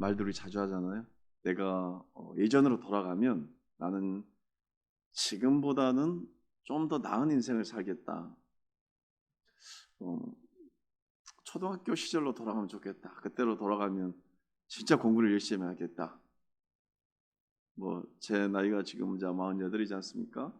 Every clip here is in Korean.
말들을 자주 하잖아요. 내가 예전으로 돌아가면 나는 지금보다는 좀 더 나은 인생을 살겠다. 초등학교 시절로 돌아가면 좋겠다. 그때로 돌아가면 진짜 공부를 열심히 하겠다. 제 나이가 지금 이제 48이지 않습니까?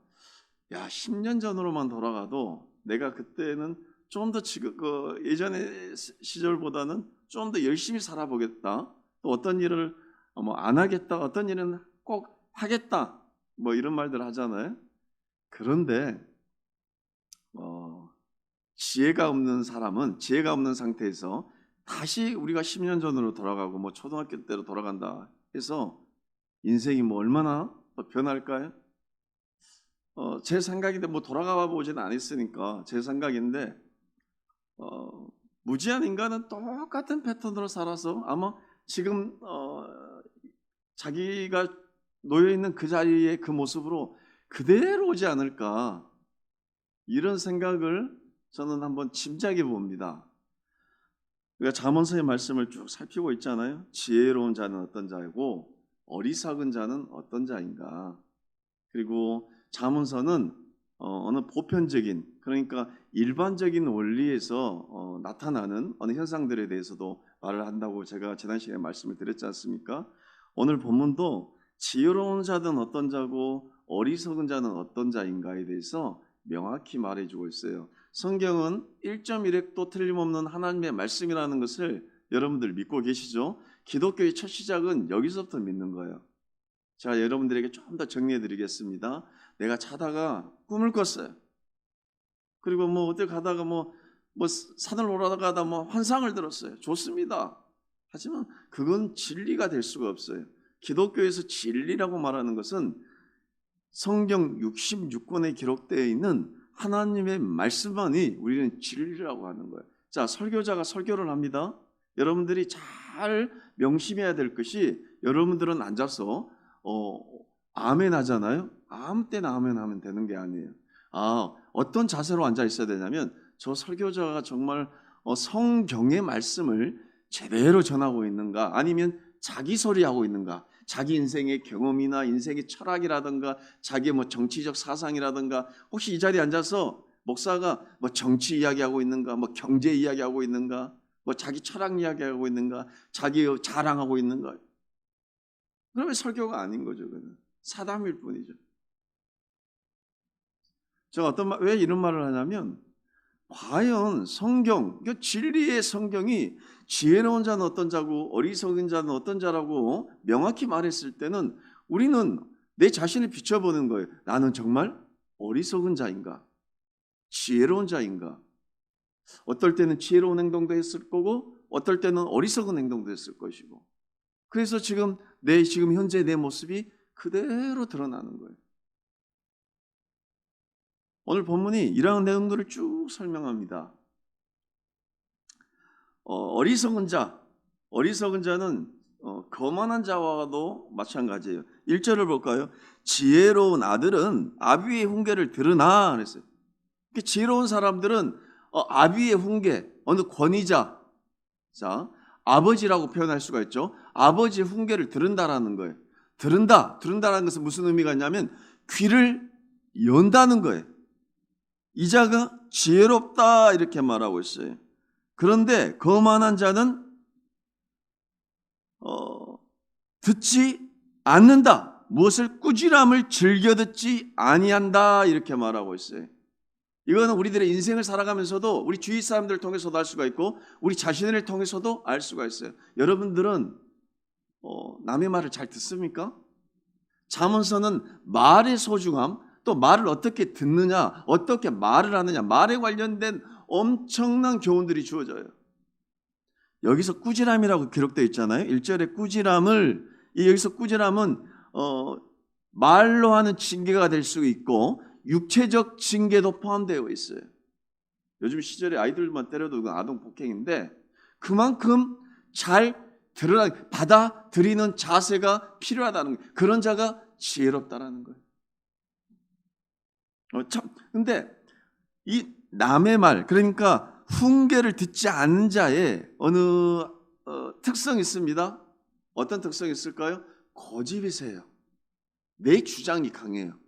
야, 10년 전으로만 돌아가도 내가 그때는 좀 더 지금 예전의 시절보다는 좀 더 열심히 살아보겠다. 또 어떤 일을 안 하겠다. 어떤 일은 꼭 하겠다. 이런 말들 하잖아요. 그런데 지혜가 없는 사람은 지혜가 없는 상태에서 다시 우리가 10년 전으로 돌아가고 초등학교 때로 돌아간다 해서 인생이 얼마나 변할까요? 제 생각인데 돌아가 보지는 않았으니까 제 생각인데 무지한 인간은 똑같은 패턴으로 살아서 아마 지금 자기가 놓여 있는 그 자리의 그 모습으로 그대로 오지 않을까, 이런 생각을 저는 한번 짐작해 봅니다. 우리가 잠언서의 말씀을 쭉 살피고 있잖아요. 지혜로운 자는 어떤 자이고 어리석은 자는 어떤 자인가. 그리고 잠언서는 어느 보편적인, 그러니까 일반적인 원리에서 나타나는 어느 현상들에 대해서도 말을 한다고 제가 지난 시간에 말씀을 드렸지 않습니까? 오늘 본문도 지혜로운 자는 어떤 자고 어리석은 자는 어떤 자인가에 대해서 명확히 말해주고 있어요. 성경은 1.1획도 틀림없는 하나님의 말씀이라는 것을 여러분들 믿고 계시죠? 기독교의 첫 시작은 여기서부터 믿는 거예요. 제가 여러분들에게 좀 더 정리해 드리겠습니다. 내가 자다가 꿈을 꿨어요. 그리고 어디 가다가 산을 올라가다 환상을 들었어요. 좋습니다. 하지만 그건 진리가 될 수가 없어요. 기독교에서 진리라고 말하는 것은 성경 66권에 기록되어 있는 하나님의 말씀만이 우리는 진리라고 하는 거예요. 자, 설교자가 설교를 합니다. 여러분들이 잘 명심해야 될 것이, 여러분들은 앉아서 아멘 하잖아요. 아무 때나 아멘 하면 되는 게 아니에요. 어떤 자세로 앉아 있어야 되냐면, 저 설교자가 정말 성경의 말씀을 제대로 전하고 있는가, 아니면 자기 소리하고 있는가, 자기 인생의 경험이나 인생의 철학이라든가 자기의 정치적 사상이라든가, 혹시 이 자리에 앉아서 목사가 정치 이야기하고 있는가, 경제 이야기하고 있는가, 자기 철학 이야기하고 있는가, 자기 자랑하고 있는가. 그러면 설교가 아닌 거죠. 그는 사담일 뿐이죠. 제가 왜 이런 말을 하냐면, 과연 성경, 진리의 성경이 지혜로운 자는 어떤 자고 어리석은 자는 어떤 자라고 명확히 말했을 때는 우리는 내 자신을 비춰보는 거예요. 나는 정말 어리석은 자인가, 지혜로운 자인가. 어떨 때는 지혜로운 행동도 했을 거고 어떨 때는 어리석은 행동도 했을 것이고, 그래서 지금 현재 내 모습이 그대로 드러나는 거예요. 오늘 본문이 이러한 내용들을 쭉 설명합니다. 어리석은 자는 거만한 자와도 마찬가지예요. 1절을 볼까요? 지혜로운 아들은 아비의 훈계를 들으나 그랬어요. 지혜로운 사람들은 아비의 훈계, 어느 권위자, 자, 아버지라고 표현할 수가 있죠. 아버지의 훈계를 들은다라는 거예요. 들은다라는 것은 무슨 의미가 있냐면 귀를 연다는 거예요. 이 자가 지혜롭다 이렇게 말하고 있어요. 그런데 거만한 자는 듣지 않는다. 무엇을 꾸지람을 즐겨 듣지 아니한다 이렇게 말하고 있어요. 이거는 우리들의 인생을 살아가면서도 우리 주위 사람들을 통해서도 알 수가 있고 우리 자신을 통해서도 알 수가 있어요. 여러분들은 남의 말을 잘 듣습니까? 잠언서는 말의 소중함, 또 말을 어떻게 듣느냐, 어떻게 말을 하느냐, 말에 관련된 엄청난 교훈들이 주어져요. 여기서 꾸지람이라고 기록되어 있잖아요. 1절에 여기서 꾸지람은 말로 하는 징계가 될 수 있고 육체적 징계도 포함되어 있어요. 요즘 시절에 아이들만 때려도 이건 아동 폭행인데, 그만큼 잘 받아들이는 자세가 필요하다는 거예요. 그런 자가 지혜롭다라는 거예요. 근데 이 남의 말, 그러니까 훈계를 듣지 않는 자의 어느 특성이 있습니다. 어떤 특성이 있을까요? 고집이 세요. 내 주장이 강해요.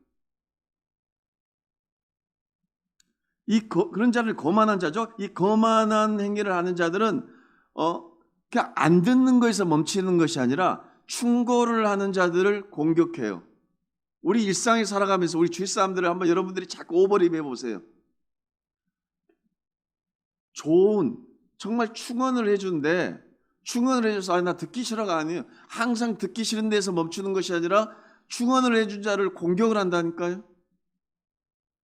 그런 자를 거만한 자죠. 이 거만한 행위를 하는 자들은 그냥 안 듣는 것에서 멈추는 것이 아니라 충고를 하는 자들을 공격해요. 우리 일상에 살아가면서 우리 주위 사람들을 한번 여러분들이 자꾸 오버립 해보세요. 좋은 정말 충언을 해준데 충언을 해줘서 나 듣기 싫어가 아니에요. 항상 듣기 싫은 데서 멈추는 것이 아니라 충언을 해준 자를 공격을 한다니까요.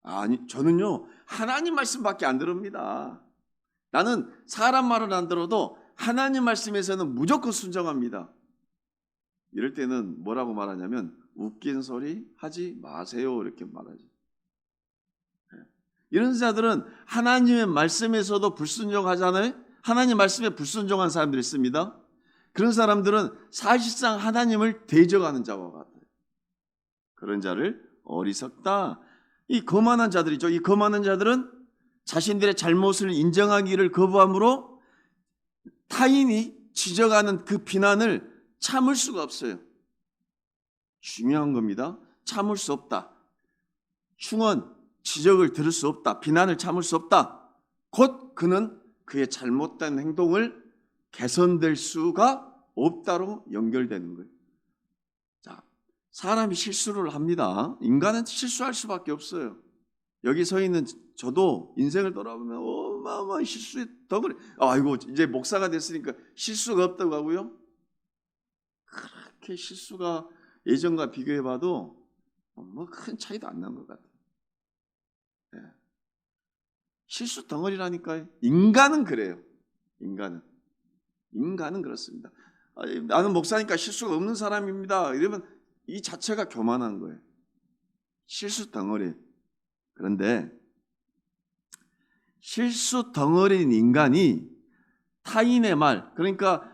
아니, 저는요 하나님 말씀밖에 안 들읍니다. 나는 사람 말을 안 들어도 하나님 말씀에서는 무조건 순종합니다. 이럴 때는 뭐라고 말하냐면 웃긴 소리 하지 마세요 이렇게 말하죠. 이런 자들은 하나님의 말씀에서도 불순종하잖아요. 하나님 말씀에 불순종한 사람들이 있습니다. 그런 사람들은 사실상 하나님을 대적하는 자와 같아요. 그런 자를 어리석다. 이 거만한 자들이죠. 이 거만한 자들은 자신들의 잘못을 인정하기를 거부함으로 타인이 지적하는 그 비난을 참을 수가 없어요. 중요한 겁니다. 참을 수 없다. 충언, 지적을 들을 수 없다. 비난을 참을 수 없다. 곧 그는 그의 잘못된 행동을 개선될 수가 없다로 연결되는 거예요. 자, 사람이 실수를 합니다. 인간은 실수할 수밖에 없어요. 여기 서 있는 저도 인생을 돌아보면 어마어마한 실수에 더 그래. 아이고 이제 목사가 됐으니까 실수가 없다고 하고요. 그렇게 실수가 예전과 비교해봐도 뭐 큰 차이도 안 난 것 같아요. 네. 실수 덩어리라니까요. 인간은 그래요. 인간은 그렇습니다. 나는 목사니까 실수가 없는 사람입니다. 이러면 이 자체가 교만한 거예요. 실수 덩어리. 그런데 실수 덩어리인 인간이 타인의 말, 그러니까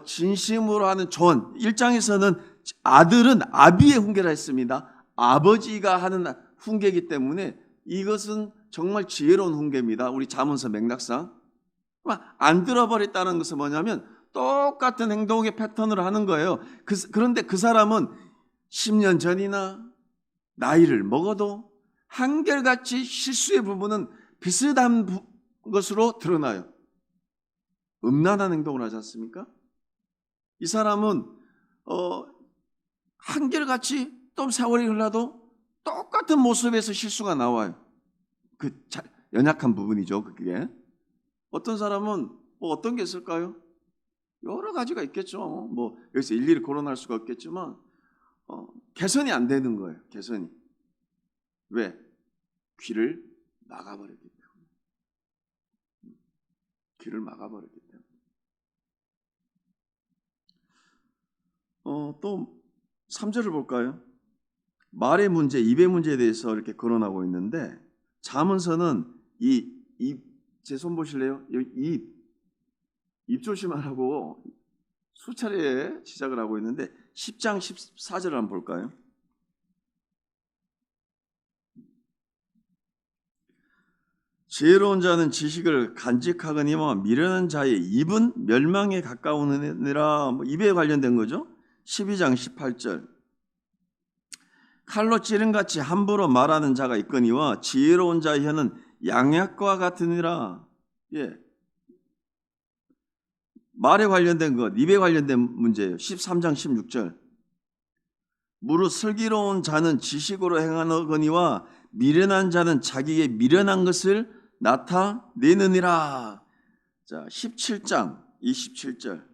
진심으로 하는 조언, 1장에서는 아들은 아비의 훈계라 했습니다. 아버지가 하는 훈계이기 때문에 이것은 정말 지혜로운 훈계입니다. 우리 잠언서 맥락상. 안 들어버렸다는 것은 뭐냐면 똑같은 행동의 패턴을 하는 거예요. 그런데 그 사람은 10년 전이나 나이를 먹어도 한결같이 실수의 부분은 비슷한 것으로 드러나요. 음란한 행동을 하지 않습니까? 이 사람은 한결같이 또 세월이 흘러도 똑같은 모습에서 실수가 나와요. 그 연약한 부분이죠. 그게. 어떤 사람은 뭐 어떤 게 있을까요? 여러 가지가 있겠죠. 뭐 여기서 일일이 거론할 수가 없겠지만 개선이 안 되는 거예요. 개선이. 왜? 귀를 막아버렸기 때문에. 귀를 막아버렸기 때문에. 또 3절을 볼까요? 말의 문제, 입의 문제에 대해서 이렇게 거론하고 있는데 잠언서는 제 손 보실래요? 입 조심하라고 수차례 지적을 하고 있는데 10장 14절을 한번 볼까요? 지혜로운 자는 지식을 간직하거니와 미련한 자의 입은 멸망에 가까우느니라. 입에 관련된 거죠. 12장 18절. 칼로 찌른같이 함부로 말하는 자가 있거니와 지혜로운 자의 혀는 양약과 같으니라. 예. 말에 관련된 것, 입에 관련된 문제예요. 13장 16절. 무릇 슬기로운 자는 지식으로 행하거니와 미련한 자는 자기의 미련한 것을 나타내느니라. 자, 17장 27절.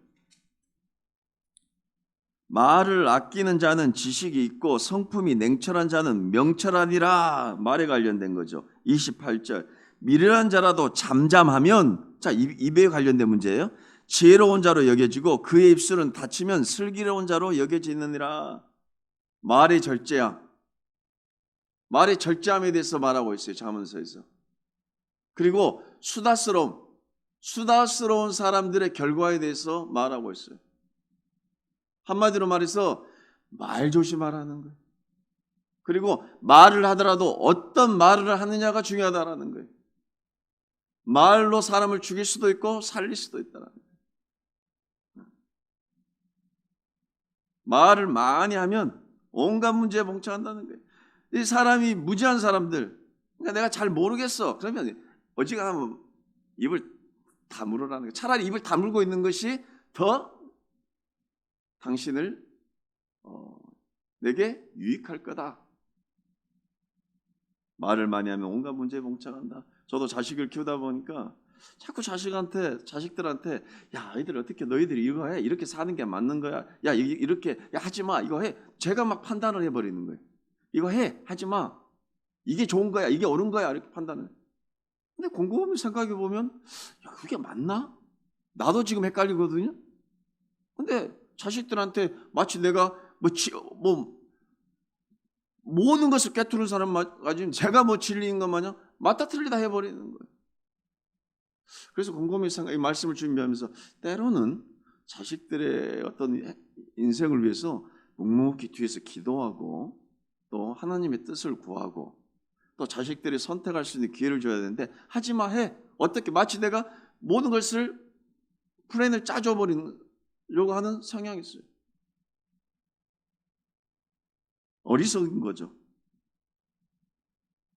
말을 아끼는 자는 지식이 있고 성품이 냉철한 자는 명철하니라. 말에 관련된 거죠. 28절. 미련한 자라도 잠잠하면, 자, 입에 관련된 문제예요. 지혜로운 자로 여겨지고 그의 입술은 닫히면 슬기로운 자로 여겨지느니라. 말의 절제함. 말의 절제함에 대해서 말하고 있어요. 잠언서에서. 그리고 수다스러운 사람들의 결과에 대해서 말하고 있어요. 한마디로 말해서 말 조심하라는 거예요. 그리고 말을 하더라도 어떤 말을 하느냐가 중요하다라는 거예요. 말로 사람을 죽일 수도 있고 살릴 수도 있다라는 거예요. 말을 많이 하면 온갖 문제에 봉착한다는 거예요. 이 사람이 무지한 사람들, 그러니까 내가 잘 모르겠어. 그러면 어지간하면 입을 다물으라는 거예요. 차라리 입을 다물고 있는 것이 더 당신을 내게 유익할 거다. 말을 많이 하면 온갖 문제에 봉착한다. 저도 자식을 키우다 보니까 자꾸 자식들한테 야, 아이들 어떻게 너희들이 이거 해? 이렇게 사는 게 맞는 거야? 야, 이렇게 야, 하지 마. 이거 해. 제가 막 판단을 해버리는 거예요. 이거 해. 하지 마. 이게 좋은 거야. 이게 옳은 거야. 이렇게 판단을. 근데 곰곰이 생각해 보면 야, 그게 맞나? 나도 지금 헷갈리거든요. 근데 자식들한테 마치 내가 모든 것을 깨트는 사람 가지고 제가 진리인 것 마냥 맞다 틀리다 해버리는 거예요. 그래서 곰곰이 이 말씀을 준비하면서 때로는 자식들의 어떤 인생을 위해서 묵묵히 뒤에서 기도하고 또 하나님의 뜻을 구하고 또 자식들이 선택할 수 있는 기회를 줘야 되는데 하지마 해. 어떻게 마치 내가 모든 것을 플랜을 짜줘 버리려고 하는 성향이 있어요. 어리석은 거죠.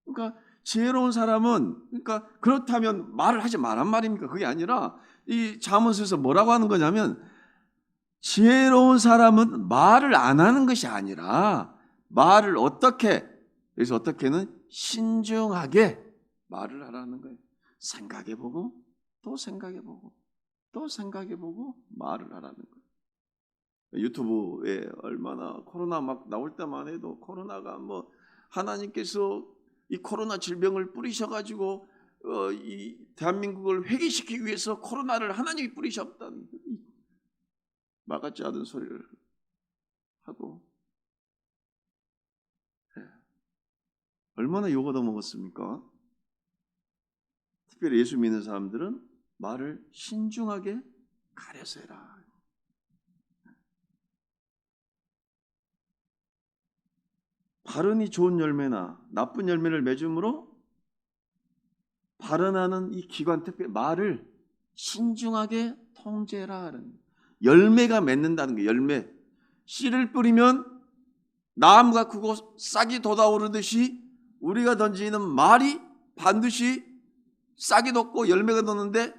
그러니까 지혜로운 사람은 그러니까 그렇다면 말을 하지 말란 말입니까? 그게 아니라 이 잠언서에서 뭐라고 하는 거냐면 지혜로운 사람은 말을 안 하는 것이 아니라 말을 그래서 어떻게는 신중하게 말을 하라는 거예요. 생각해보고 또 생각해보고 또 생각해보고 말을 하라는 거예요. 유튜브에 얼마나 코로나 막 나올 때만 해도 코로나가 하나님께서 이 코로나 질병을 뿌리셔가지고 이 대한민국을 회개시키기 위해서 코로나를 하나님이 뿌리셨다는 막았지 않은 소리를 하고 얼마나 욕 얻어먹었습니까? 특별히 예수 믿는 사람들은 말을 신중하게 가려서 해라. 발언이 좋은 열매나 나쁜 열매를 맺음으로 발언하는 이 기관, 특별히 말을 신중하게 통제라. 열매가 맺는다는 거예요. 열매. 씨를 뿌리면 나무가 크고 싹이 돋아오르듯이 우리가 던지는 말이 반드시 싹이 돋고 열매가 돋는데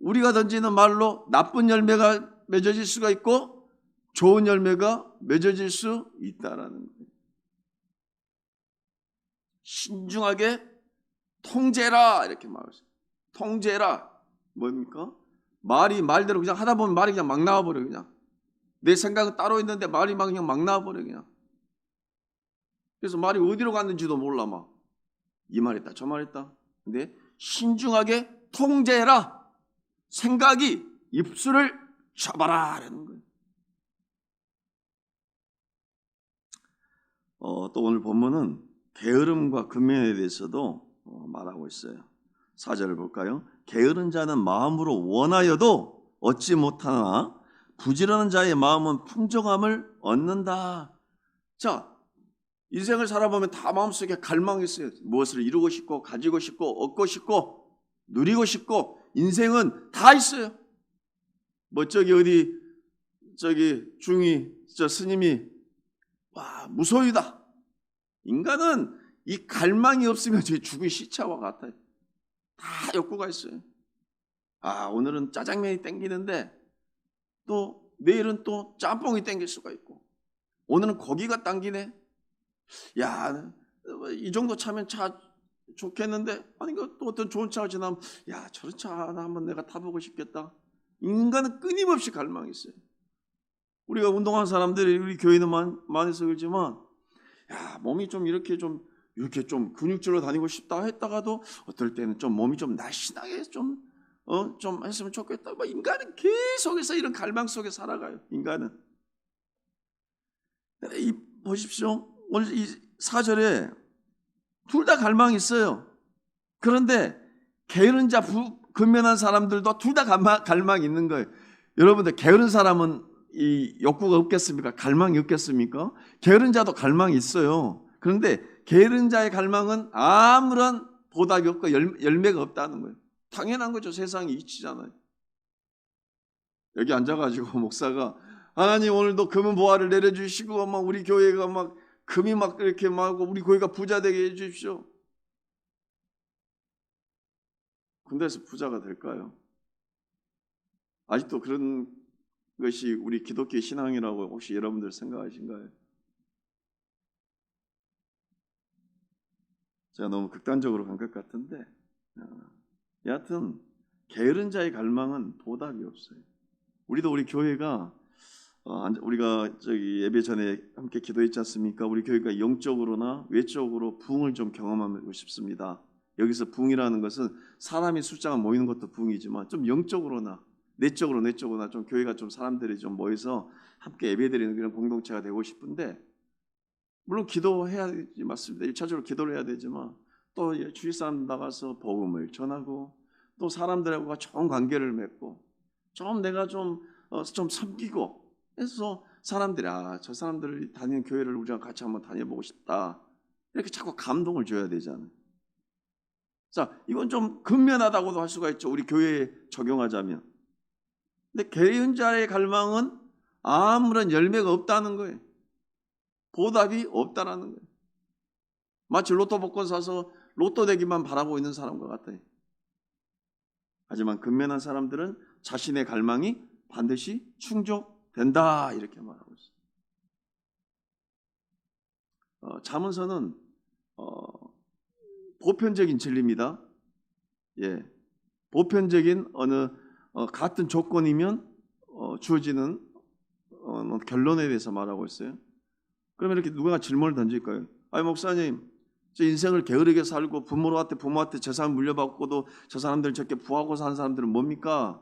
우리가 던지는 말로 나쁜 열매가 맺어질 수가 있고 좋은 열매가 맺어질 수 있다라는 거예요. 신중하게 통제라 이렇게 말했어요. 통제라 뭡니까? 말대로 그냥 하다 보면 말이 그냥 막 나와버려. 그냥 내 생각은 따로 있는데 말이 그냥 막 나와버려. 그냥 그래서 말이 어디로 갔는지도 몰라. 막 이 말했다 저 말했다. 근데 신중하게 통제해라. 생각이 입술을 잡아라 라는 거예요. 또 오늘 본문은 게으름과 근면에 대해서도 말하고 있어요. 4절을 볼까요? 게으른 자는 마음으로 원하여도 얻지 못하나 부지런한 자의 마음은 풍족함을 얻는다. 자, 인생을 살아보면 다 마음속에 갈망이 있어요. 무엇을 이루고 싶고 가지고 싶고 얻고 싶고 누리고 싶고 인생은 다 있어요. 중이 스님이 무소유다. 인간은 이 갈망이 없으면 죽은 시체와 같아요. 다 욕구가 있어요. 오늘은 짜장면이 땡기는데 또 내일은 또 짬뽕이 땡길 수가 있고 오늘은 고기가 당기네. 야, 이 정도 차면 차 좋겠는데 또 어떤 좋은 차가 지나면 저런 차 하나 한번 내가 타보고 싶겠다. 인간은 끊임없이 갈망이 있어요. 우리가 운동하는 사람들이 우리 교회는 많이서 그렇지만 몸이 좀 이렇게 좀 근육질로 다니고 싶다 했다가도 어떨 때는 좀 몸이 좀 날씬하게 좀 했으면 좋겠다. 인간은 계속해서 이런 갈망 속에 살아가요. 인간은. 보십시오. 오늘 이 4절에 둘 다 갈망이 있어요. 그런데 게으른 자, 근면한 사람들도 둘 다 갈망이 있는 거예요. 여러분들 게으른 사람은 이 욕구가 없겠습니까? 갈망이 없겠습니까? 게으른 자도 갈망이 있어요. 그런데 게으른 자의 갈망은 아무런 보답이 없고 열매가 없다는 거예요. 당연한 거죠. 세상이 이치잖아요. 여기 앉아가지고 목사가 하나님 오늘도 금은 보화를 내려주시고 막 우리 교회가 막 금이 막 이렇게 막 우리 교회가 부자 되게 해주십시오. 군대에서 부자가 될까요? 아직도 그런 것이 우리 기독교 신앙이라고 혹시 여러분들 생각하신가요? 제가 너무 극단적으로 간 것 같은데 여하튼 게으른 자의 갈망은 보답이 없어요. 우리도 우리 교회가 우리가 저기 예배 전에 함께 기도했지 않습니까? 우리 교회가 영적으로나 외적으로 부흥을 좀 경험하고 싶습니다. 여기서 부흥이라는 것은 사람이 숫자가 모이는 것도 부흥이지만 좀 영적으로나 내적으로나 좀 교회가 좀 사람들이 좀 모여서 함께 예배드리는 그런 공동체가 되고 싶은데 물론 기도해야 되지 맞습니다. 1차적으로 기도를 해야 되지만 또 주위 사람 나가서 복음을 전하고 또 사람들하고 좋은 관계를 맺고 좀 내가 좀 섬기고 해서 사람들이 저 사람들이 다니는 교회를 우리가 같이 한번 다녀보고 싶다 이렇게 자꾸 감동을 줘야 되잖아요. 자, 이건 좀 근면하다고도 할 수가 있죠. 우리 교회에 적용하자면. 근데 게으른 자의 갈망은 아무런 열매가 없다는 거예요. 보답이 없다라는 거예요. 마치 로또 복권 사서 로또 되기만 바라고 있는 사람과 같아요. 하지만 근면한 사람들은 자신의 갈망이 반드시 충족된다 이렇게 말하고 있어요. 잠언서는 보편적인 진리입니다. 예, 보편적인 어느 같은 조건이면 주어지는 결론에 대해서 말하고 있어요. 그러면 이렇게 누가 질문을 던질 거예요. 아니 목사님, 저 인생을 게으르게 살고 부모한테 재산 물려받고도 저 사람들 저렇게 부하고 사는 사람들은 뭡니까?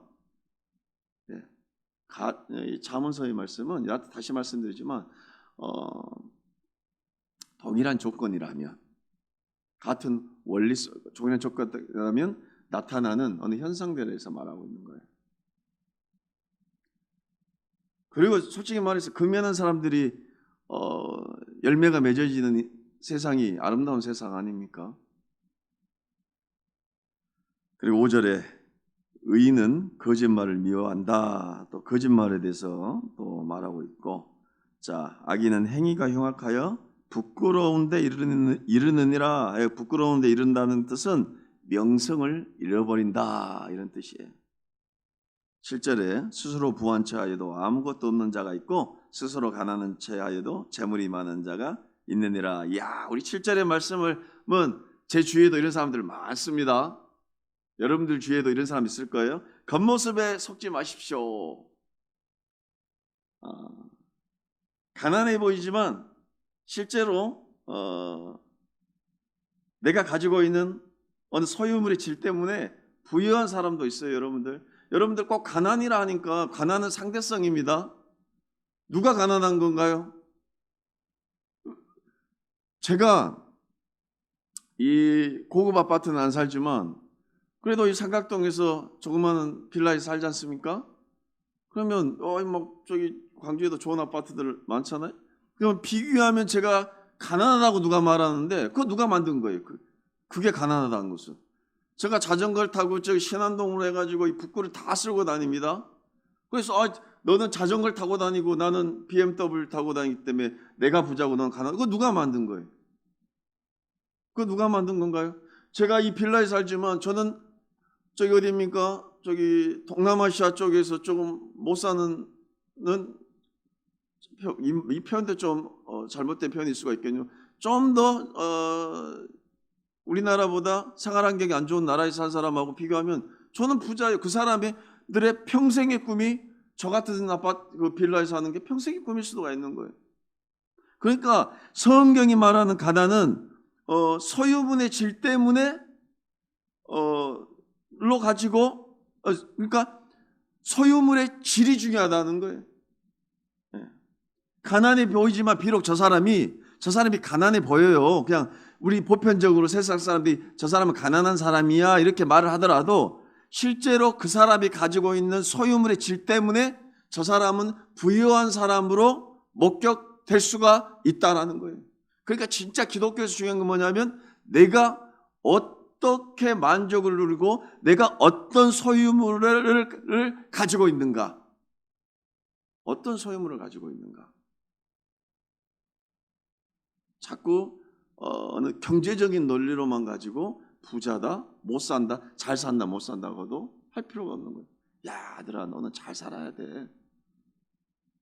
예, 잠언서의 말씀은 다시 말씀드리지만 동일한 조건이라면 같은 원리 동일한 조건이라면 나타나는 어느 현상들에 대해서 말하고 있는 거예요. 그리고 솔직히 말해서 근면한 사람들이 열매가 맺어지는 세상이 아름다운 세상 아닙니까? 그리고 5절에 의인은 거짓말을 미워한다. 또 거짓말에 대해서 또 말하고 있고, 자, 악인은 행위가 흉악하여 부끄러운데 이르느니라. 부끄러운데 이른다는 뜻은 명성을 잃어버린다 이런 뜻이에요. 7절에 스스로 부한 채하여도 아무것도 없는 자가 있고 스스로 가난한 채하여도 재물이 많은 자가 있느니라. 이야, 우리 7절의 말씀은 제 주위에도 이런 사람들 많습니다. 여러분들 주위에도 이런 사람 있을 거예요. 겉모습에 속지 마십시오. 가난해 보이지만 실제로 내가 가지고 있는 어느 소유물의 질 때문에 부유한 사람도 있어요. 여러분들 꼭 가난이라 하니까 가난은 상대성입니다. 누가 가난한 건가요? 제가 이 고급 아파트는 안 살지만 그래도 이 삼각동에서 조그마한 빌라에 살지 않습니까? 그러면 저기 광주에도 좋은 아파트들 많잖아요. 그럼 비교하면 제가 가난하다고 누가 말하는데 그거 누가 만든 거예요? 그게 가난하다는 것은. 제가 자전거를 타고 저기 신안동으로 해가지고 이 북구를 다 쓸고 다닙니다. 그래서 너는 자전거를 타고 다니고 나는 BMW 타고 다니기 때문에 내가 부자고 넌 가난하다. 그거 누가 만든 거예요? 그거 누가 만든 건가요? 제가 이 빌라에 살지만 저는 저기 어디입니까? 저기 동남아시아 쪽에서 조금 못 사는 이 표현도 좀 잘못된 표현일 수가 있겠네요. 좀 더 우리나라보다 생활환경이 안 좋은 나라에 산 사람하고 비교하면 저는 부자예요. 그 사람들의 평생의 꿈이 저 같은 아파트 빌라에 사는 게 평생의 꿈일 수도 있는 거예요. 그러니까 성경이 말하는 가난은 소유분의 질 때문에 로 가지고 그러니까 소유물의 질이 중요하다는 거예요. 가난해 보이지만 비록 저 사람이 가난해 보여요. 그냥 우리 보편적으로 세상 사람들이 저 사람은 가난한 사람이야 이렇게 말을 하더라도 실제로 그 사람이 가지고 있는 소유물의 질 때문에 저 사람은 부유한 사람으로 목격될 수가 있다라는 거예요. 그러니까 진짜 기독교에서 중요한 건 뭐냐면 내가 어떻게 만족을 누리고 내가 어떤 소유물을 가지고 있는가. 어떤 소유물을 가지고 있는가? 자꾸 어느 경제적인 논리로만 가지고 부자다, 못 산다, 잘 산다, 못 산다고도 할 필요가 없는 거예요. 야, 아들아, 너는 잘 살아야 돼.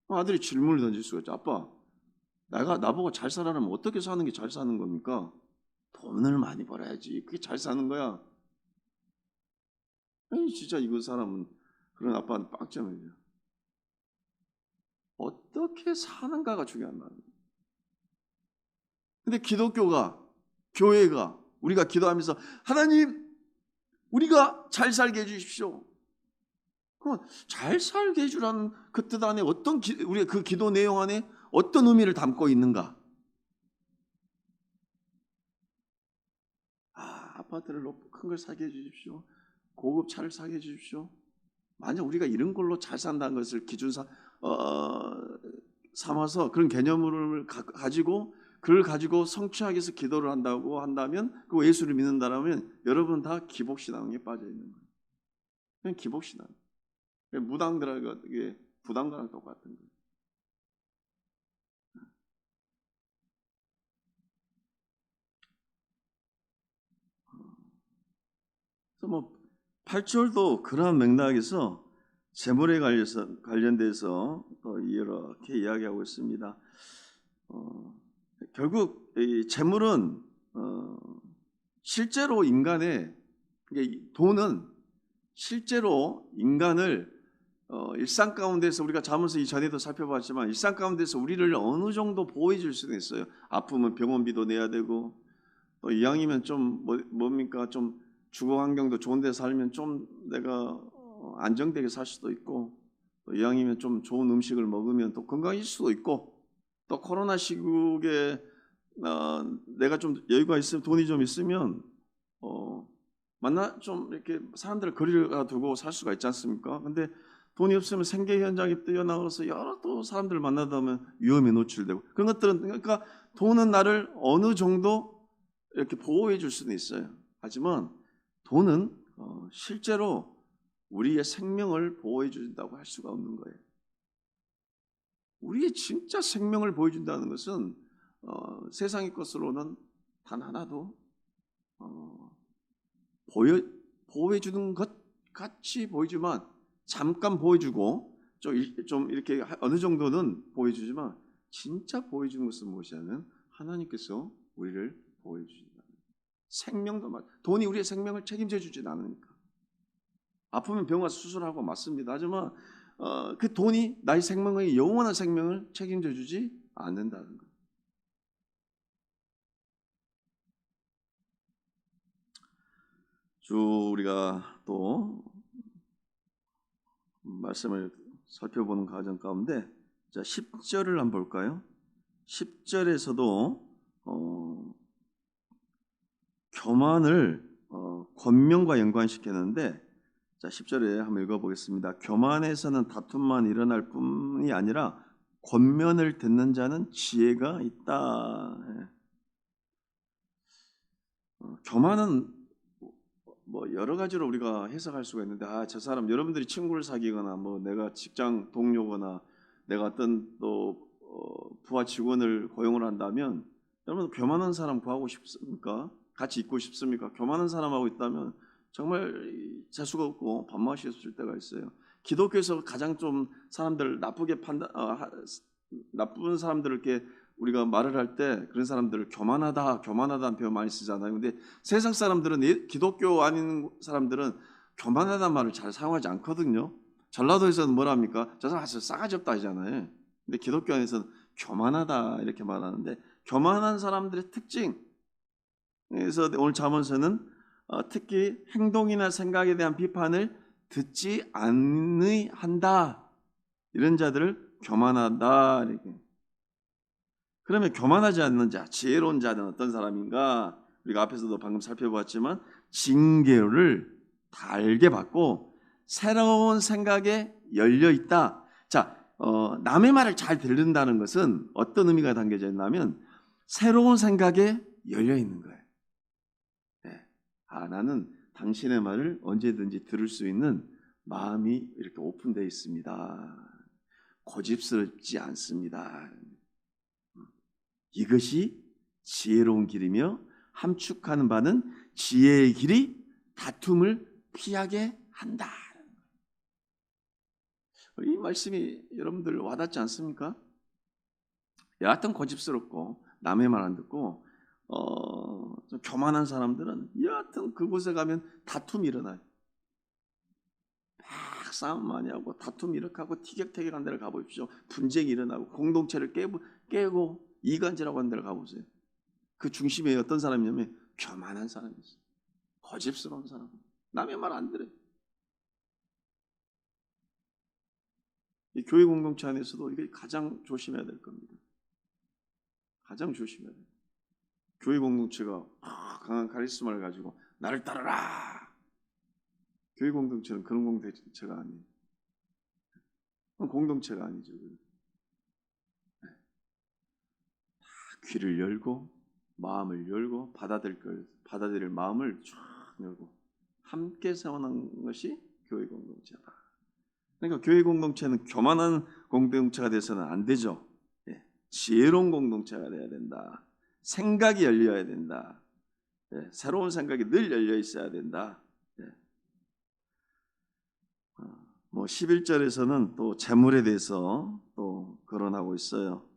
아들이 질문을 던질 수가 있죠. 아빠, 나보고 잘 살아라면 어떻게 사는 게 잘 사는 겁니까? 돈을 많이 벌어야지. 그게 잘 사는 거야. 아니, 진짜 이거 사람은 그런 아빠는 빵점이에요. 어떻게 사는가가 중요한 말이에요. 근데 기독교가, 교회가, 우리가 기도하면서 하나님, 우리가 잘 살게 해주십시오. 그럼 잘 살게 해주라는 그 뜻 안에 우리가 그 기도 내용 안에 어떤 의미를 담고 있는가? 아파트를 큰 걸 사게 해주십시오. 고급 차를 사게 해주십시오. 만약 우리가 이런 걸로 잘 산다는 것을 삼아서 그런 개념을 가지고 그걸 가지고 성취하기 위해서 기도를 한다고 한다면 그 예수를 믿는다라면 여러분 다 기복신앙에 빠져 있는 거예요. 그냥 기복신앙. 무당들하고 이게 부당과랑 똑같은 거예요. 그래서 뭐 8절도 그러한 맥락에서 재물에 관련돼서 이렇게 이야기하고 있습니다. 결국 이 재물은 실제로 돈은 실제로 인간을 일상 가운데서 우리가 자문서 이전에도 살펴봤지만 일상 가운데서 우리를 어느 정도 보호해 줄 수는 있어요. 아프면 병원비도 내야 되고 또 이왕이면 좀 뭡니까 좀 주거 환경도 좋은 데 살면 좀 내가 안정되게 살 수도 있고 또 이왕이면 좀 좋은 음식을 먹으면 또 건강해질 수도 있고 또 코로나 시국에 내가 좀 여유가 있으면 돈이 좀 있으면 좀 이렇게 사람들을 거리를 두고 살 수가 있지 않습니까? 근데 돈이 없으면 생계 현장에 뛰어나가서 여러 또 사람들을 만나다 보면 위험에 노출되고 그런 것들은 그러니까 돈은 나를 어느 정도 이렇게 보호해 줄 수는 있어요. 하지만 돈은 실제로 우리의 생명을 보호해 준다고 할 수가 없는 거예요. 우리의 진짜 생명을 보여준다는 것은 세상의 것으로는 단 하나도 보호해 주는 것 같이 보이지만 잠깐 보여주고 좀 이렇게 어느 정도는 보여주지만 진짜 보여주는 것은 무엇이냐면 하나님께서 우리를 보호해 주신다. 생명도 돈이 우리의 생명을 책임져 주진 않으니까. 아프면 병원 가서 수술하고 맞습니다. 하지만 그 돈이 나의 생명의 영원한 생명을 책임져 주지 않는다는 것. 우리가 또 말씀을 살펴보는 과정 가운데 자 10절을 한번 볼까요? 10절에서도 교만을 권명과 연관시켰는데 자 10절에 한번 읽어보겠습니다. 교만에서는 다툼만 일어날 뿐이 아니라 권면을 듣는 자는 지혜가 있다. 교만은 뭐 여러 가지로 우리가 해석할 수가 있는데 저 사람 여러분들이 친구를 사귀거나 뭐 내가 직장 동료거나 내가 어떤 또 부하 직원을 고용을 한다면 여러분 교만한 사람 구하고 싶습니까? 같이 있고 싶습니까? 교만한 사람하고 있다면 정말 재수가 없고 밥맛이 없을 때가 있어요. 기독교에서 가장 좀 사람들 나쁘게 나쁜 사람들을 이렇게 우리가 말을 할 때 그런 사람들을 교만하다는 표현 많이 쓰잖아요. 근데 세상 사람들은 기독교 아닌 사람들은 교만하다는 말을 잘 사용하지 않거든요. 전라도에서는 뭐랍니까? 저 사람 아주 싸가지 없다 하잖아요. 근데 기독교 안에서는 교만하다 이렇게 말하는데 교만한 사람들의 특징 그래서 오늘 잠언서는 특히 행동이나 생각에 대한 비판을 듣지 않는다 이런 자들을 교만하다 이렇게. 그러면 교만하지 않는 자, 지혜로운 자는 어떤 사람인가? 우리가 앞에서도 방금 살펴보았지만 징계를 달게 받고 새로운 생각에 열려 있다. 자, 남의 말을 잘 듣는다는 것은 어떤 의미가 담겨져 있냐면 새로운 생각에 열려 있는 거예요. 네. 나는 당신의 말을 언제든지 들을 수 있는 마음이 이렇게 오픈되어 있습니다. 고집스럽지 않습니다. 이것이 지혜로운 길이며 함축하는 바는 지혜의 길이 다툼을 피하게 한다. 이 말씀이 여러분들 와닿지 않습니까? 여하튼 고집스럽고 남의 말 안 듣고 좀 교만한 사람들은 여하튼 그곳에 가면 다툼이 일어나요. 막 싸움 많이 하고 다툼 이렇게 하고 티격태격한 데를 가보십시오. 분쟁이 일어나고 공동체를 깨고 이간질하고 한 데를 가보세요. 그 중심에 어떤 사람이냐면 교만한 사람이 있어요. 고집스러운 사람. 남의 말 안 들어요. 이 교회 공동체 안에서도 이게 가장 조심해야 될 겁니다. 가장 조심해야 돼요. 교회 공동체가 강한 카리스마를 가지고 나를 따르라. 교회 공동체는 그런 공동체가 아니에요. 그건 공동체가 아니죠. 귀를 열고 마음을 열고 받아들일 마음을 쫙 열고 함께 세워나가는 것이 교회 공동체다. 그러니까 교회 공동체는 교만한 공동체가 돼서는 안 되죠. 지혜로운 공동체가 돼야 된다. 생각이 열려야 된다. 새로운 생각이 늘 열려 있어야 된다. 11절에서는 또 재물에 대해서 또 거론하고 있어요.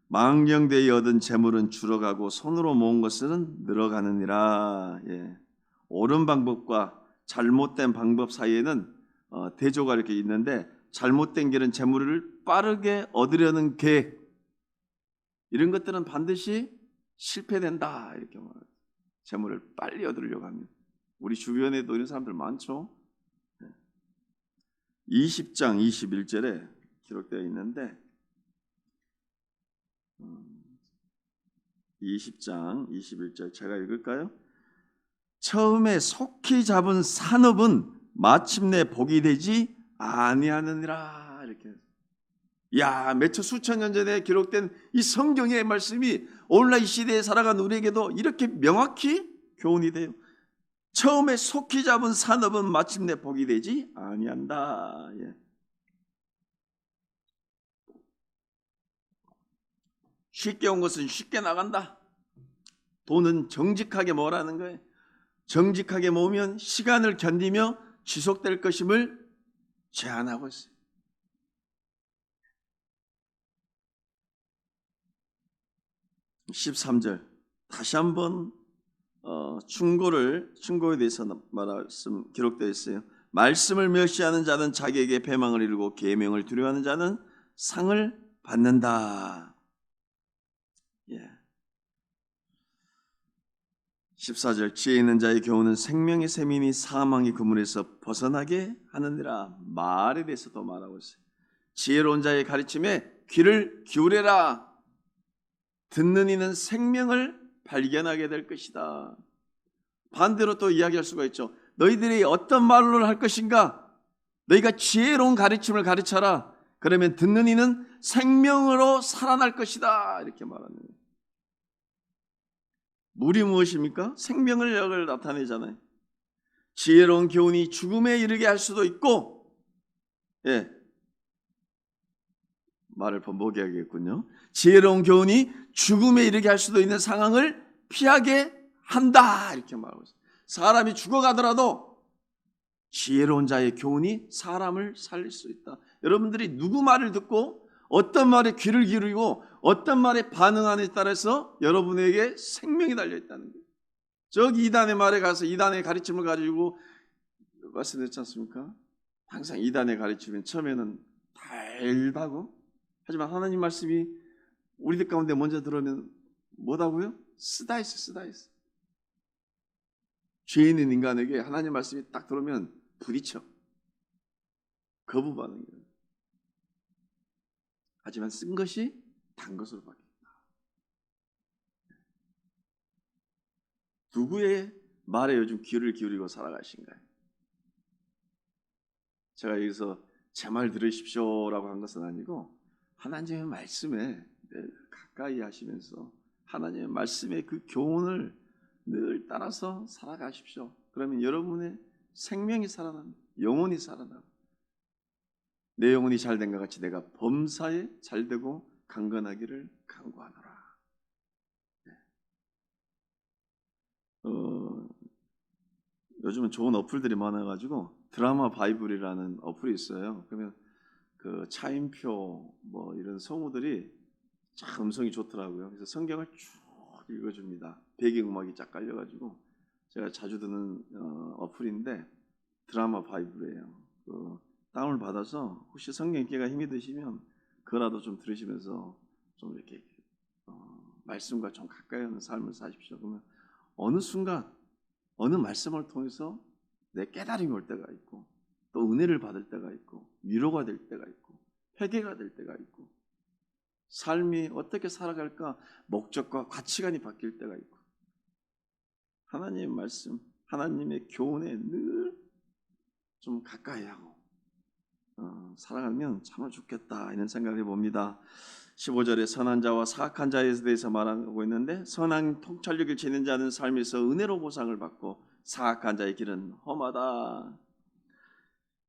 망령되이 얻은 재물은 줄어가고 손으로 모은 것은 늘어가느니라. 옳은 방법과 잘못된 방법 사이에는 대조가 이렇게 있는데, 잘못된 길은 재물을 빠르게 얻으려는 계획, 이런 것들은 반드시 실패된다 이렇게 말해요. 재물을 빨리 얻으려고 하면. 우리 주변에도 이런 사람들 많죠. 20장 21절에 기록되어 있는데 20장 21절 제가 읽을까요? 처음에 속히 잡은 산업은 마침내 복이 되지 아니하느니라. 이렇게. 야, 몇천 수천 년 전에 기록된 이 성경의 말씀이 오늘날 이 시대에 살아간 우리에게도 이렇게 명확히 교훈이 돼요. 처음에 속히 잡은 산업은 마침내 복이 되지 아니한다. 쉽게 온 것은 쉽게 나간다. 돈은 정직하게 모으라는 거예요. 정직하게 모으면 시간을 견디며 지속될 것임을 제안하고 있어요. 13절 다시 한번 충고에 대해서 말씀 기록되어 있어요. 말씀을 멸시하는 자는 자기에게 배망을 이루고 계명을 두려워하는 자는 상을 받는다. 14절 지혜 있는 자의 교훈은 생명의 셈이니 사망의 그물에서 벗어나게 하느니라. 말에 대해서도 말하고 있어요. 지혜로운 자의 가르침에 귀를 기울여라. 듣는 이는 생명을 발견하게 될 것이다. 반대로 또 이야기할 수가 있죠. 너희들이 어떤 말로 할 것인가? 너희가 지혜로운 가르침을 가르쳐라. 그러면 듣는 이는 생명으로 살아날 것이다. 이렇게 말하는 거예요. 물이 무엇입니까? 생명을 역을 나타내잖아요. 지혜로운 교훈이 죽음에 이르게 할 수도 있고, 말을 번복해야겠군요. 지혜로운 교훈이 죽음에 이르게 할 수도 있는 상황을 피하게 한다. 이렇게 말하고 있어요. 사람이 죽어가더라도 지혜로운 자의 교훈이 사람을 살릴 수 있다. 여러분들이 누구 말을 듣고 어떤 말에 귀를 기울이고 어떤 말에 반응하느냐에 따라서 여러분에게 생명이 달려있다는 거예요. 저기 이단의 말에 가서 이단의 가르침을 가지고 말씀드렸지 않습니까? 항상 이단의 가르침은 처음에는 달다고, 하지만 하나님 말씀이 우리들 가운데 먼저 들어오면 뭐다고요? 쓰다 있어. 죄 있는 인간에게 하나님 말씀이 딱 들어오면 부딪혀. 거부 반응이에요. 하지만 쓴 것이 단 것으로 바뀐다. 누구의 말에 요즘 귀를 기울이고 살아가신가요? 제가 여기서 제 말 들으십시오라고 한 것은 아니고 하나님의 말씀에 가까이 하시면서 하나님의 말씀의 그 교훈을 늘 따라서 살아가십시오. 그러면 여러분의 생명이 살아납니다. 영혼이 살아납니다. 내 영혼이 잘된 것 같이 내가 범사에 잘되고 강건하기를 간구하노라. 요즘은 좋은 어플들이 많아가지고 드라마 바이블이라는 어플이 있어요. 그러면 그 차임표 뭐 이런 성우들이 참 음성이 좋더라고요. 그래서 성경을 쭉 읽어줍니다. 배경음악이 쫙 깔려가지고 제가 자주 듣는 어플인데 드라마 바이블이에요. 그 다운을 받아서 혹시 성경 읽기가 힘이 드시면 그거라도 좀 들으시면서 좀 이렇게 말씀과 좀 가까이 하는 삶을 사십시오. 그러면 어느 순간 어느 말씀을 통해서 내 깨달음이 올 때가 있고 또 은혜를 받을 때가 있고 위로가 될 때가 있고 회개가 될 때가 있고 삶이 어떻게 살아갈까 목적과 가치관이 바뀔 때가 있고 하나님의 말씀, 하나님의 교훈에 늘 좀 가까이 하고 살아가면 참 좋겠다 이런 생각을 해봅니다. 15절에 선한 자와 사악한 자에 대해서 말하고 있는데 선한 통찰력을 지닌 자는 삶에서 은혜로 보상을 받고 사악한 자의 길은 험하다.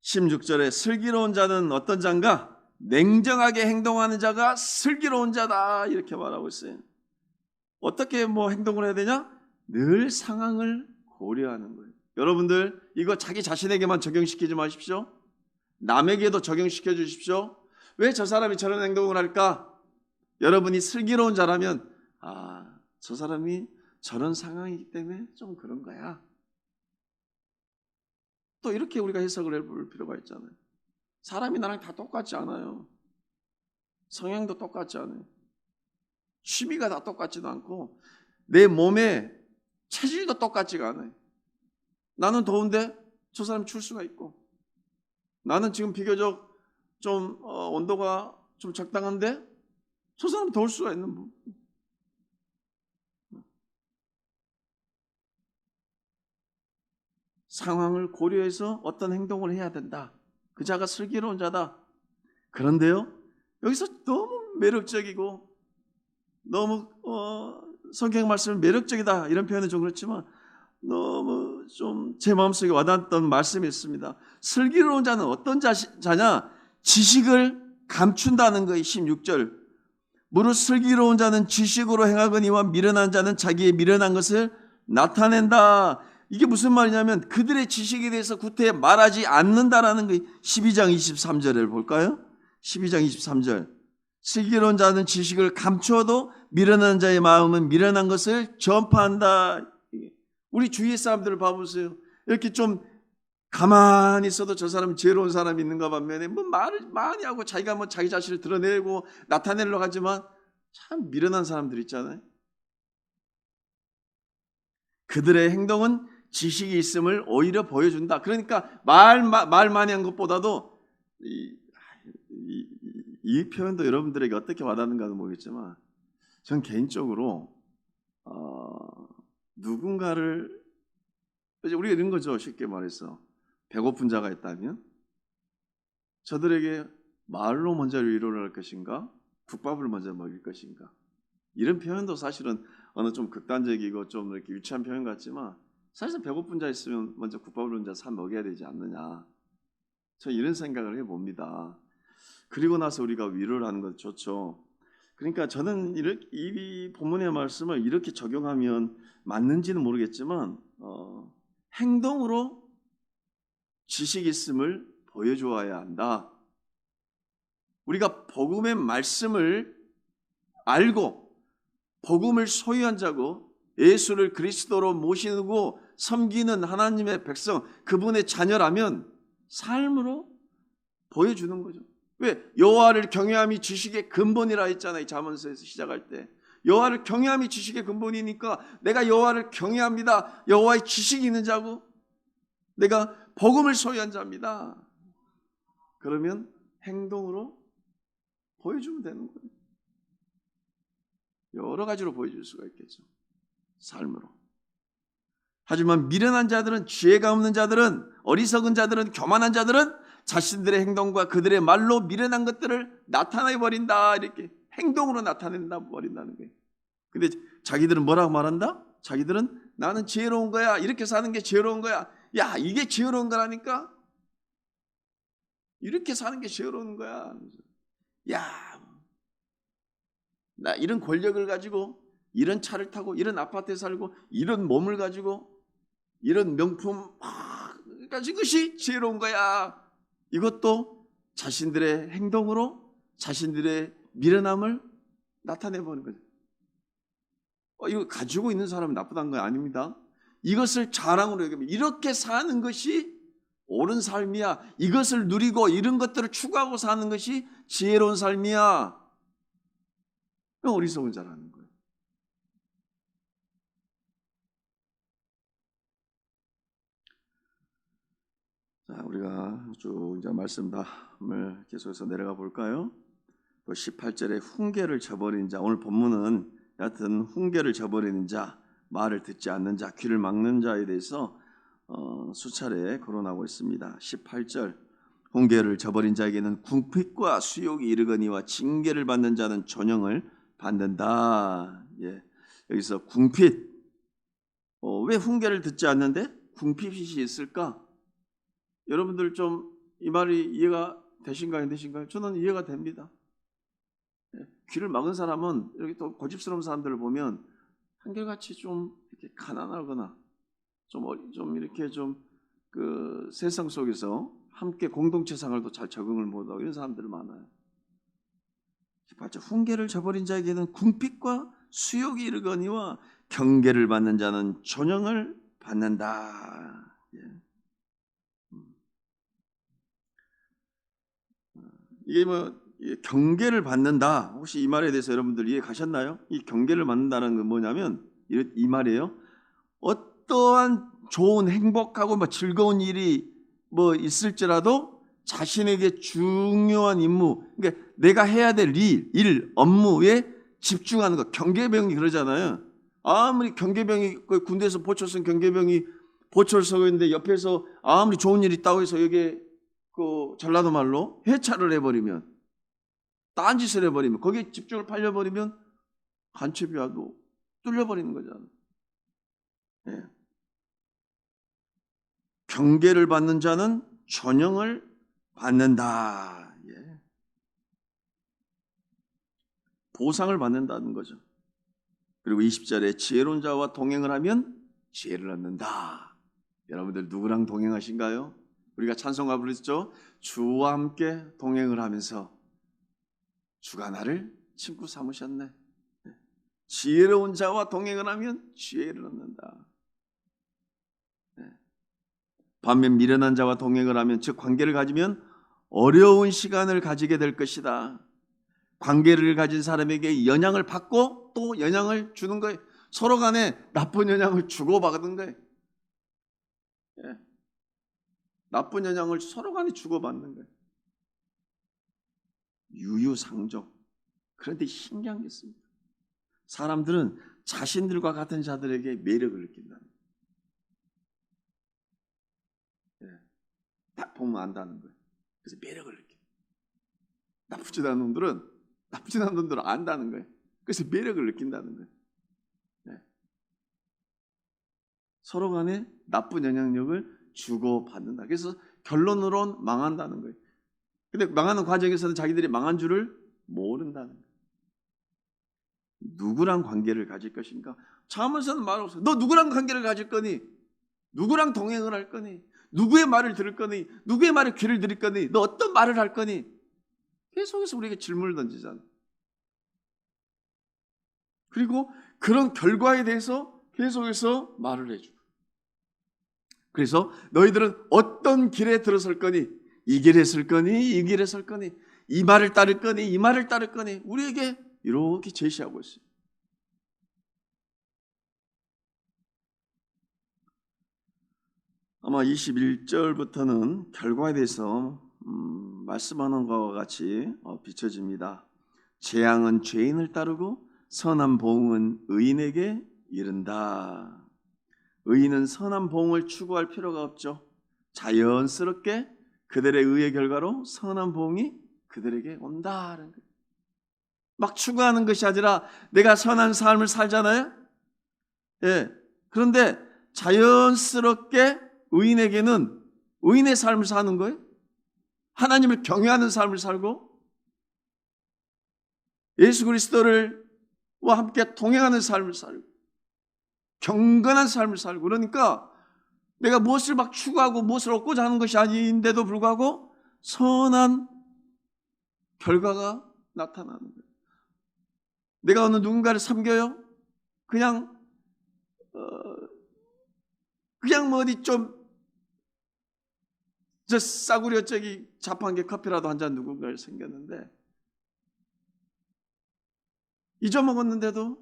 16절에 슬기로운 자는 어떤 자인가? 냉정하게 행동하는 자가 슬기로운 자다 이렇게 말하고 있어요. 어떻게 행동을 해야 되냐? 늘 상황을 고려하는 거예요. 여러분들 이거 자기 자신에게만 적용시키지 마십시오. 남에게도 적용시켜 주십시오. 왜 저 사람이 저런 행동을 할까? 여러분이 슬기로운 자라면 저 사람이 저런 상황이기 때문에 좀 그런 거야. 또 이렇게 우리가 해석을 해볼 필요가 있잖아요. 사람이 나랑 다 똑같지 않아요. 성향도 똑같지 않아요. 취미가 다 똑같지도 않고 내 몸의 체질도 똑같지가 않아요. 나는 더운데 저 사람이 추울 수가 있고 나는 지금 비교적 좀 온도가 좀 적당한데 저 사람은 더울 수가 있는 분. 상황을 고려해서 어떤 행동을 해야 된다. 그 자가 슬기로운 자다. 그런데요, 여기서 너무 매력적이고 너무 성경 말씀은 매력적이다 이런 표현은 좀 그렇지만 너무 좀 제 마음속에 와닿았던 말씀이 있습니다. 슬기로운 자는 어떤 자냐? 지식을 감춘다는 거예요. 16절. 무릇 슬기로운 자는 지식으로 행하거니와 미련한 자는 자기의 미련한 것을 나타낸다. 이게 무슨 말이냐면 그들의 지식에 대해서 구태에 말하지 않는다라는 거예요. 12장 23절을 볼까요? 12장 23절. 슬기로운 자는 지식을 감추어도 미련한 자의 마음은 미련한 것을 전파한다. 우리 주위의 사람들을 봐보세요. 이렇게 좀 가만히 있어도 저 사람은 지혜로운 사람이 있는가 반면에 말을 많이 하고 자기가 자기 자신을 드러내고 나타내려고 하지만 참 미련한 사람들 있잖아요. 그들의 행동은 지식이 있음을 오히려 보여준다. 그러니까 말 많이 한 것보다도 이 표현도 여러분들에게 어떻게 와닿는가는 모르겠지만 전 개인적으로 누군가를 우리가 이런 거죠. 쉽게 말해서 배고픈 자가 있다면 저들에게 말로 먼저 위로를 할 것인가 국밥을 먼저 먹일 것인가 이런 표현도 사실은 어느 좀 극단적이고 좀 이렇게 유치한 표현 같지만 사실은 배고픈 자 있으면 먼저 국밥을 먼저 사 먹여야 되지 않느냐 저 이런 생각을 해봅니다. 그리고 나서 우리가 위로를 하는 것 좋죠. 그러니까 저는 이 본문의 말씀을 이렇게 적용하면 맞는지는 모르겠지만 행동으로 지식이 있음을 보여주어야 한다. 우리가 복음의 말씀을 알고 복음을 소유한 자고 예수를 그리스도로 모시고 섬기는 하나님의 백성 그분의 자녀라면 삶으로 보여주는 거죠. 왜? 여호와를 경외함이 지식의 근본이라 했잖아요. 잠언서에서 시작할 때 여호와를 경외함이 지식의 근본이니까 내가 여호와를 경외합니다. 여호와의 지식이 있는 자고 내가 복음을 소유한 자입니다. 그러면 행동으로 보여주면 되는 거예요. 여러 가지로 보여줄 수가 있겠죠. 삶으로. 하지만 미련한 자들은 지혜가 없는 자들은 어리석은 자들은 교만한 자들은 자신들의 행동과 그들의 말로 미련한 것들을 나타내 버린다. 이렇게 행동으로 나타낸다 버린다는 거예요. 근데 자기들은 뭐라고 말한다? 자기들은 나는 지혜로운 거야. 이렇게 사는 게 지혜로운 거야. 야, 이게 지혜로운 거라니까? 이렇게 사는 게 지혜로운 거야. 야, 나 이런 권력을 가지고 이런 차를 타고 이런 아파트에 살고 이런 몸을 가지고 이런 명품 가진 것이 지혜로운 거야. 이것도 자신들의 행동으로 자신들의 미련함을 나타내보는 거죠. 이거 가지고 있는 사람은 나쁘다는 거 아닙니다. 이것을 자랑으로 여기면 이렇게 사는 것이 옳은 삶이야. 이것을 누리고 이런 것들을 추구하고 사는 것이 지혜로운 삶이야. 어리석은 자라는 거예요. 자, 우리가 쭉 이제 말씀을 계속해서 내려가 볼까요? 18절에 훈계를 저버린 자, 오늘 본문은 여하튼 훈계를 저버리는 자, 말을 듣지 않는 자, 귀를 막는 자에 대해서 수차례 거론하고 있습니다. 18절, 훈계를 저버린 자에게는 궁핍과 수욕이 이르거니와 징계를 받는 자는 존영을 받는다. 예, 여기서 궁핍, 왜 훈계를 듣지 않는데 궁핍이 있을까? 여러분들 좀 이 말이 이해가 되신가요? 안 되신가요? 저는 이해가 됩니다. 귀를 막은 사람은 이렇게 또 고집스러운 사람들을 보면 한결같이 좀 이렇게 가난하거나 좀 이렇게 좀 그 세상 속에서 함께 공동체 생활도 잘 적응을 못하고 이런 사람들 많아요. 18절, 훈계를 저버린 자에게는 궁핍과 수욕이 이르거니와 경계를 받는 자는 존영을 받는다. 예. 이게 경계를 받는다. 혹시 이 말에 대해서 여러분들 이해 가셨나요? 이 경계를 받는다는 건 뭐냐면 이 말이에요. 어떠한 좋은 행복하고 즐거운 일이 있을지라도 자신에게 중요한 임무, 그러니까 내가 해야 될 일, 업무에 집중하는 것. 경계병이 그러잖아요. 아무리 경계병이 군대에서 보철 쓴 경계병이 보철 서고 있는데 옆에서 아무리 좋은 일이 있다고 해서 여기에 전라도 말로 해차를 해버리면, 딴짓을 해버리면, 거기에 집중을 팔려버리면 간첩이 와도 뚫려버리는 거잖아요. 예. 경계를 받는 자는 존영을 받는다. 예. 보상을 받는다는 거죠. 그리고 20절에 지혜로운 자와 동행을 하면 지혜를 얻는다. 여러분들 누구랑 동행하신가요? 우리가 찬송가 부르죠. 주와 함께 동행을 하면서 주가 나를 친구 삼으셨네. 지혜로운 자와 동행을 하면 지혜를 얻는다. 반면 미련한 자와 동행을 하면, 즉 관계를 가지면 어려운 시간을 가지게 될 것이다. 관계를 가진 사람에게 영향을 받고 또 영향을 주는 거예요. 서로 간에 나쁜 영향을 주고받는 거예요. 예. 나쁜 영향을 서로 간에 주고받는 거예요. 유유상종. 그런데 신기한 게 있습니다. 사람들은 자신들과 같은 자들에게 매력을 느낀다. 딱 보면 안다는 거예요. 그래서 매력을 느껴. 나쁘지 않은 놈들은 안다는 거예요. 그래서 매력을 느낀다는 거예요. 네. 서로 간에 나쁜 영향력을 주고받는다. 그래서 결론으로는 망한다는 거예요. 근데 망하는 과정에서는 자기들이 망한 줄을 모른다는 거예요. 누구랑 관계를 가질 것인가? 잠언서는 말 없어요. 너 누구랑 관계를 가질 거니? 누구랑 동행을 할 거니? 누구의 말을 들을 거니? 누구의 말에 귀를 들일 거니? 너 어떤 말을 할 거니? 계속해서 우리에게 질문을 던지잖아. 그리고 그런 결과에 대해서 계속해서 말을 해주고. 그래서 너희들은 어떤 길에 들어설 거니? 이 길에 설 거니? 이 길에 설 거니? 이 말을 따를 거니? 이 말을 따를 거니? 우리에게 이렇게 제시하고 있어요. 아마 21절부터는 결과에 대해서 말씀하는 것과 같이 비춰집니다. 재앙은 죄인을 따르고 선한 보응은 의인에게 이른다. 의인은 선한 보응을 추구할 필요가 없죠. 자연스럽게 그들의 의의 결과로 선한 보응이 그들에게 온다는 거예요. 막 추구하는 것이 아니라 내가 선한 삶을 살잖아요. 예. 그런데 자연스럽게 의인에게는 의인의 삶을 사는 거예요. 하나님을 경외하는 삶을 살고 예수 그리스도를 와 함께 동행하는 삶을 살고 경건한 삶을 살고, 그러니까 내가 무엇을 막 추구하고 무엇을 얻고자 하는 것이 아닌데도 불구하고 선한 결과가 나타나는 거예요. 내가 어느 누군가를 섬겨요? 그냥 뭐 어디 좀 저 싸구려 저기 자판기 커피라도 한 잔 누군가를 섬겼는데 잊어먹었는데도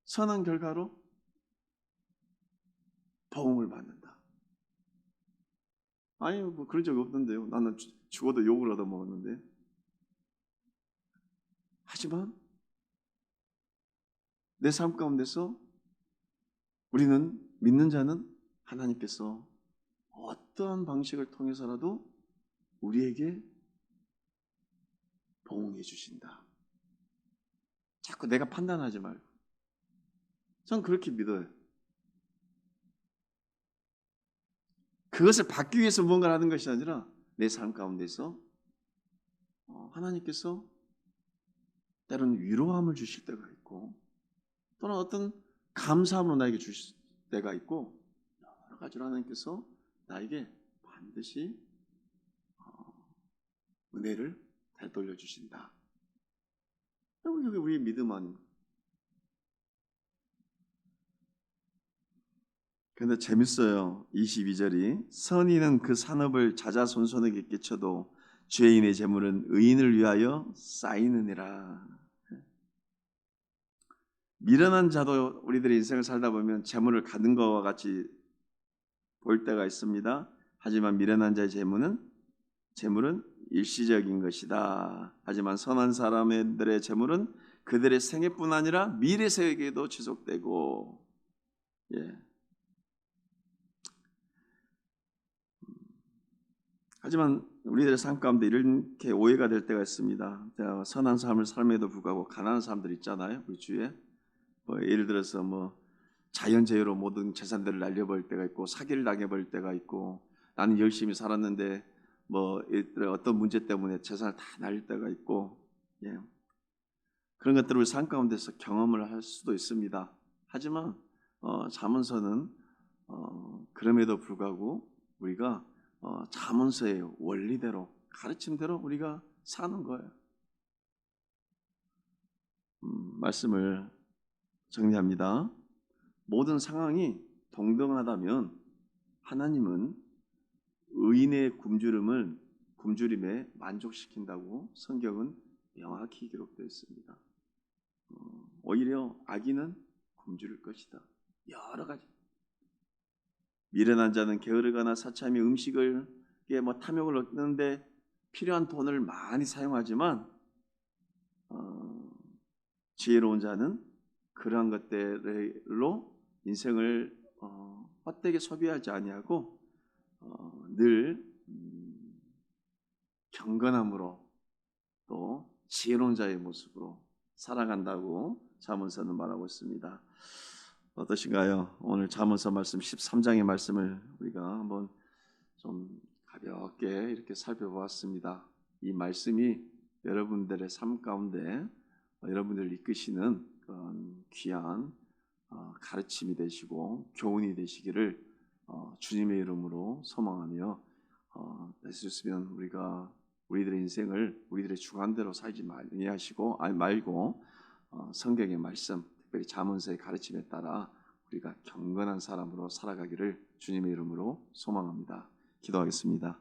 선한 결과로 보응을 받는다. 아니 뭐 그런 적이 없던데요. 나는 죽어도 욕을 얻어먹었는데. 하지만 내 삶 가운데서 우리는 믿는 자는 하나님께서 어떠한 방식을 통해서라도 우리에게 보응해 주신다. 자꾸 내가 판단하지 말고. 전 그렇게 믿어요. 그것을 받기 위해서 무언가를 하는 것이 아니라 내 삶 가운데서 하나님께서 때로는 위로함을 주실 때가 있고 또는 어떤 감사함으로 나에게 주실 때가 있고 여러 가지로 하나님께서 나에게 반드시 은혜를 되돌려 주신다. 여기 우리의 믿음 아닙니까? 그런데 재밌어요. 22절이 선인은 그 산업을 자자손손에게 끼쳐도 죄인의 재물은 의인을 위하여 쌓이느니라. 미련한 자도 우리들의 인생을 살다 보면 재물을 가진 것과 같이 보일 때가 있습니다. 하지만 미련한 자의 재물은 일시적인 것이다. 하지만 선한 사람들의 재물은 그들의 생애뿐 아니라 미래 세계에도 지속되고, 하지만 우리들의 삶 가운데 이렇게 오해가 될 때가 있습니다. 선한 삶을 삶에도 불구하고 가난한 사람들 있잖아요. 우리 주위에 예를 들어서 자연재해로 모든 재산들을 날려버릴 때가 있고 사기를 당해버릴 때가 있고 나는 열심히 살았는데 어떤 문제 때문에 재산을 다 날릴 때가 있고 그런 것들을 삶 가운데서 경험을 할 수도 있습니다. 하지만 잠언서는 그럼에도 불구하고 우리가 잠언서의 원리대로 가르침대로 우리가 사는 거예요. 말씀을 정리합니다. 모든 상황이 동등하다면 하나님은 의인의 굶주림에 만족시킨다고 성경은 명확히 기록되어 있습니다. 오히려 악인은 굶주릴 것이다. 여러 가지. 미련한 자는 게으르거나 사참이 음식을 탐욕을 얻는데 필요한 돈을 많이 사용하지만 지혜로운 자는 그러한 것들로 인생을 헛되게 소비하지 아니하고 늘 경건함으로 또 지혜로운 자의 모습으로 살아간다고 잠언서는 말하고 있습니다. 어떠신가요? 오늘 잠언서 말씀 13장의 말씀을 우리가 한번 좀 가볍게 이렇게 살펴보았습니다. 이 말씀이 여러분들의 삶 가운데 여러분들을 이끄시는 그런 귀한 가르침이 되시고 교훈이 되시기를 주님의 이름으로 소망하며 될 수 있으면 우리가 우리들의 인생을 우리들의 주관대로 살지 말고 성경의 말씀, 특별히 잠언서의 가르침에 따라 우리가 경건한 사람으로 살아가기를 주님의 이름으로 소망합니다. 기도하겠습니다.